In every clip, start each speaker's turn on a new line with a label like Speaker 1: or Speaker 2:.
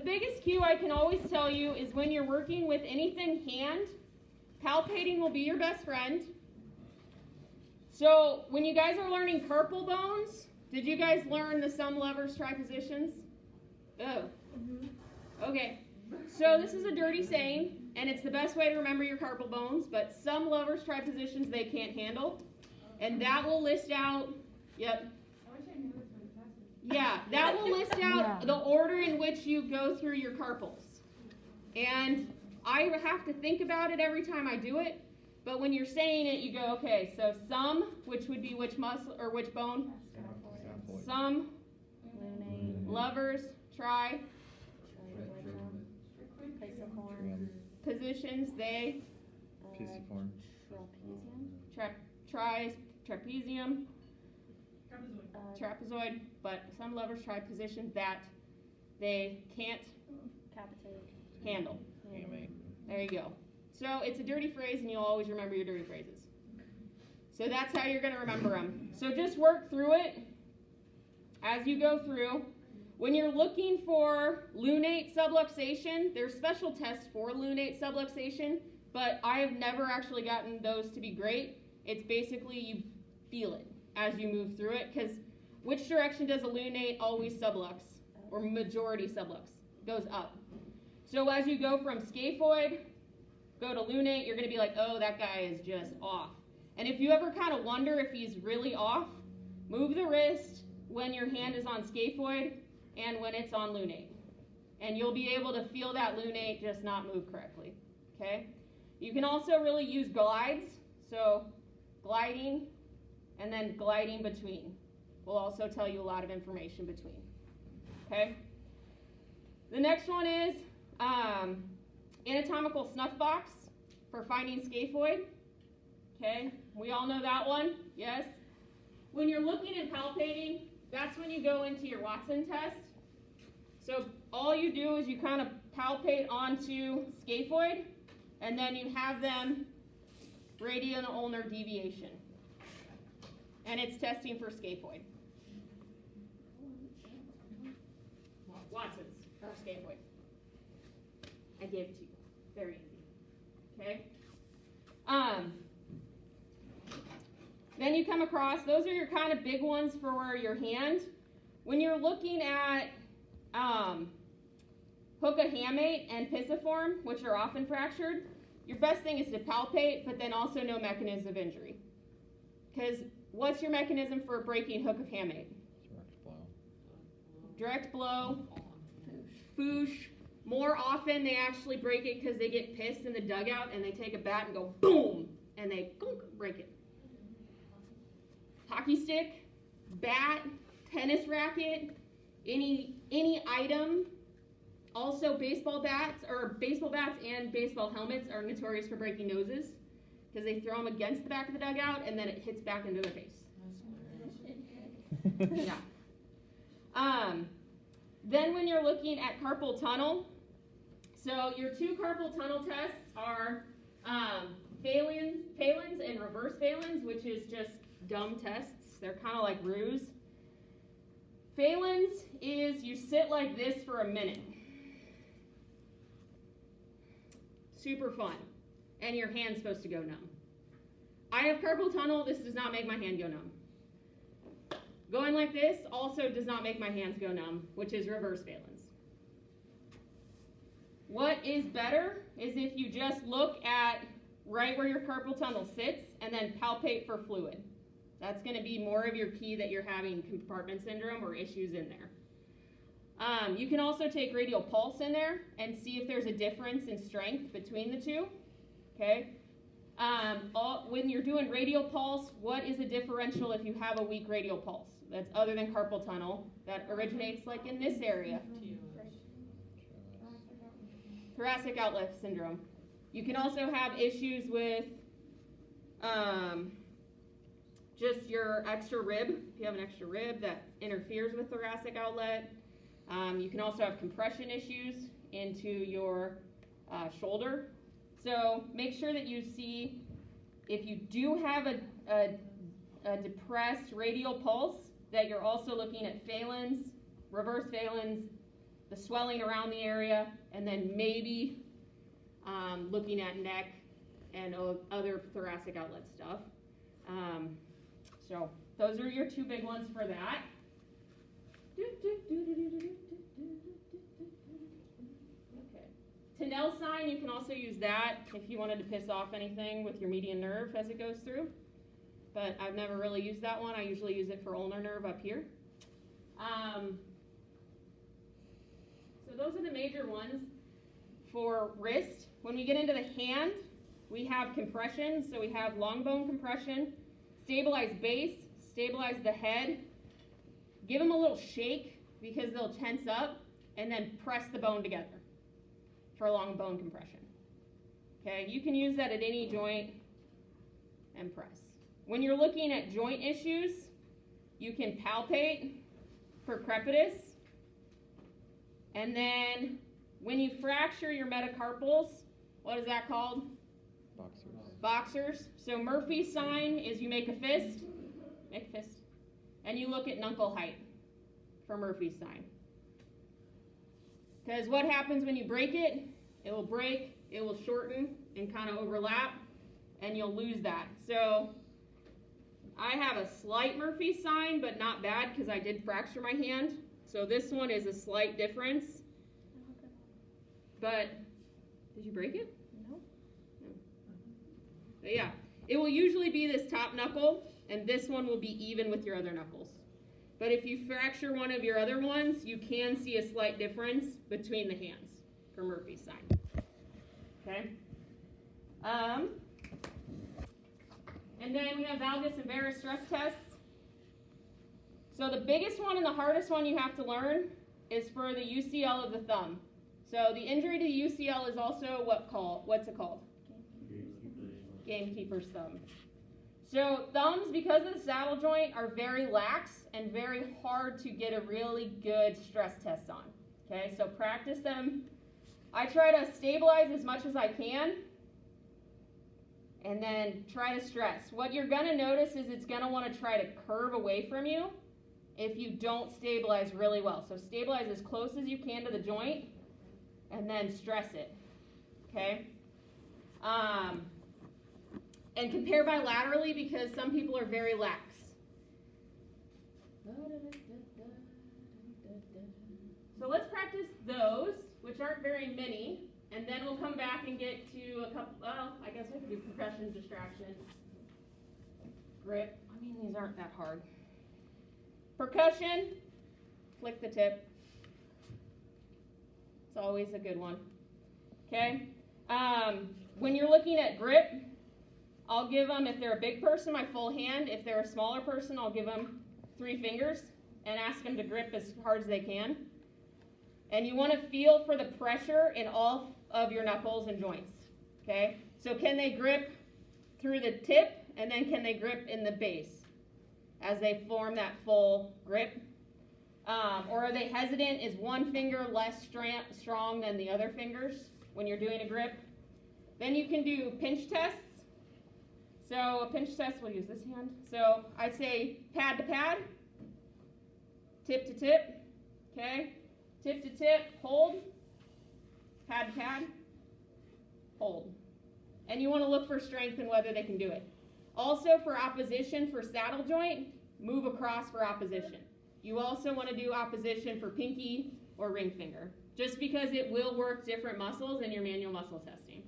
Speaker 1: the biggest cue I can always tell you is when you're working with anything hand, palpating will be your best friend. So when you guys are learning carpal bones, did you guys learn the sum, levers, try positions? Oh. Okay. So this is a dirty saying, and it's the best way to remember your carpal bones, but some levers, try positions they can't handle. And that will list out, yep. Yeah, that will list out the order in which you go through your carpals. And I have to think about it every time I do it, but when you're saying it, you go, okay, so sum, which would be which muscle or which bone? Sum, levers, try, positions, they, trapezium, trapezoid, but some levers try positions that they can't handle. There you go. So it's a dirty phrase, and you'll always remember your dirty phrases. So that's how you're going to remember them. So just work through it as you go through. When you're looking for lunate subluxation, there's special tests for lunate subluxation, but I have never actually gotten those to be great. It's basically you feel it as you move through it, because which direction does a lunate always sublux, or majority sublux? Goes up. So as you go from scaphoid, go to lunate, you're going to be like, oh, that guy is just off. And if you ever kind of wonder if he's really off, move the wrist when your hand is on scaphoid and when it's on lunate. And you'll be able to feel that lunate just not move correctly. Okay? You can also really use glides. So gliding and then gliding between will also tell you a lot of information between. Okay? The next one is anatomical snuff box for finding scaphoid. Okay, we all know that one, yes? When you're looking and palpating, that's when you go into your Watson test. So all you do is you kind of palpate onto scaphoid, and then you have them radial and ulnar deviation. And it's testing for scaphoid. Watson's for scaphoid. I gave it to you. Very easy. Okay? Then you come across, those are your kind of big ones for your hand. When you're looking at hookah hamate and pisiform, which are often fractured, your best thing is to palpate, but then also know mechanism of injury. Because what's your mechanism for breaking hook of hamate? Direct blow. Foosh. More often they actually break it because they get pissed in the dugout and they take a bat and go boom, and they break it. Hockey stick, bat, tennis racket, any item. Also baseball bats and baseball helmets are notorious for breaking noses because they throw them against the back of the dugout and then it hits back into their face. Yeah. Then when you're looking at carpal tunnel, so your two carpal tunnel tests are Phelan's and reverse Phelan's, which is just dumb tests. They're kind of like ruse. Phelan's is you sit like this for a minute. Super fun. And your hand's supposed to go numb. I have carpal tunnel. This does not make my hand go numb. Going like this also does not make my hands go numb, which is reverse Phelan's. What is better is if you just look at right where your carpal tunnel sits and then palpate for fluid. That's going to be more of your key that you're having compartment syndrome or issues in there. You can also take radial pulse in there and see if there's a difference in strength between the two. Okay. When you're doing radial pulse, what is a differential if you have a weak radial pulse? That's other than carpal tunnel. That originates like in this area. Thoracic outlet syndrome. You can also have issues with just your extra rib. If you have an extra rib that interferes with thoracic outlet. You can also have compression issues into your shoulder. So make sure that you see if you do have a depressed radial pulse, that you're also looking at Phelan's, reverse Phelan's, the swelling around the area, and then maybe looking at neck and other thoracic outlet stuff. So those are your two big ones for that. Okay. Tinel sign, you can also use that if you wanted to piss off anything with your median nerve as it goes through. But I've never really used that one. I usually use it for ulnar nerve up here. So those are the major ones for wrist. When we get into the hand, we have compression. So we have long bone compression, stabilize base, stabilize the head, give them a little shake because they'll tense up, and then press the bone together for long bone compression. Okay, you can use that at any joint and press. When you're looking at joint issues, you can palpate for crepitus. And then when you fracture your metacarpals, what is that called? Boxers. So Murphy's sign is you make a fist, and you look at knuckle height for Murphy's sign. Because what happens when you break it? It will break, it will shorten and kind of overlap, and you'll lose that. So I have a slight Murphy's sign, but not bad because I did fracture my hand. So this one is a slight difference. But, did you break it? No. But yeah, it will usually be this top knuckle, and this one will be even with your other knuckles. But if you fracture one of your other ones, you can see a slight difference between the hands for Murphy's sign. Okay? And then we have valgus and varus stress tests. So the biggest one and the hardest one you have to learn is for the UCL of the thumb. So the injury to the UCL is also what's it called? Gamekeeper's thumb. So thumbs, because of the saddle joint, are very lax and very hard to get a really good stress test on. Okay, so practice them. I try to stabilize as much as I can, and then try to stress. What you're going to notice is it's going to want to try to curve away from you if you don't stabilize really well. So stabilize as close as you can to the joint, and then stress it. Okay? And compare bilaterally because some people are very lax. So let's practice those, which aren't very many, and then we'll come back and get to a couple, well, I guess we could do percussion, distraction, grip. I mean, these aren't that hard. Percussion, flick the tip. It's always a good one. Okay? When you're looking at grip, I'll give them, if they're a big person, my full hand. If they're a smaller person, I'll give them 3 fingers and ask them to grip as hard as they can. And you want to feel for the pressure in all of your knuckles and joints. Okay? So can they grip through the tip, and then can they grip in the base as they form that full grip? Or are they hesitant? Is one finger less strong than the other fingers when you're doing a grip? Then you can do pinch tests. So a pinch test, we'll use this hand. So I'd say pad to pad, tip to tip, okay? Tip to tip, hold, pad to pad, hold. And you want to look for strength and whether they can do it. Also for opposition for saddle joint, move across for opposition. You also want to do opposition for pinky or ring finger, just because it will work different muscles in your manual muscle testing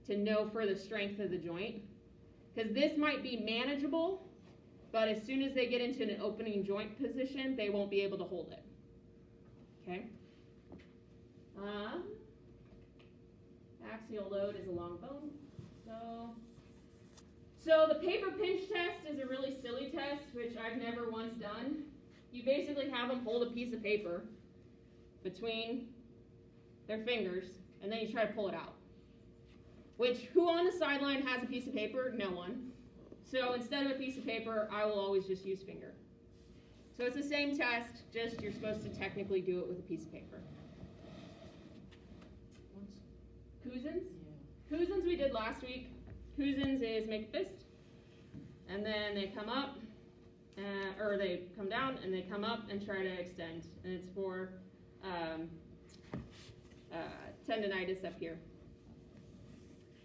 Speaker 1: to know for the strength of the joint. Because this might be manageable, but as soon as they get into an opening joint position, they won't be able to hold it. Okay? Axial load is a long bone. So the paper pinch test is a really silly test, which I've never once done. You basically have them hold a piece of paper between their fingers, and then you try to pull it out. Which, who on the sideline has a piece of paper? No one. So instead of a piece of paper, I will always just use finger. So it's the same test, just you're supposed to technically do it with a piece of paper. Cousins? Yeah. Cousins we did last week. Cousins is make a fist, and then they come up, or they come down, and they come up and try to extend. And it's for tendonitis up here.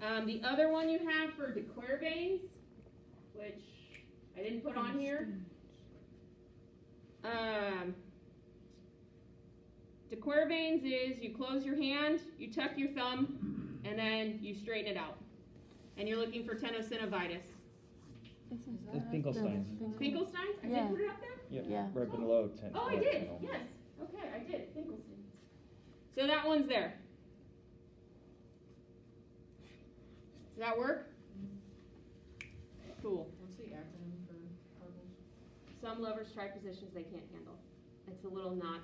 Speaker 1: The other one you have for de Quervain's, which I didn't put on here. De Quervain's is you close your hand, you tuck your thumb, and then you straighten it out. And you're looking for tenosynovitis.
Speaker 2: Finkelstein's.
Speaker 1: Finkelstein's? I did put it up there?
Speaker 2: Yep.
Speaker 3: Yeah.
Speaker 2: Right below 10.
Speaker 1: Oh, I did. Yes. Okay, I did. Finkelstein's. So that one's there. Does that work? Cool.
Speaker 4: What's the acronym for carpals?
Speaker 1: Some lovers try positions they can't handle. It's a little not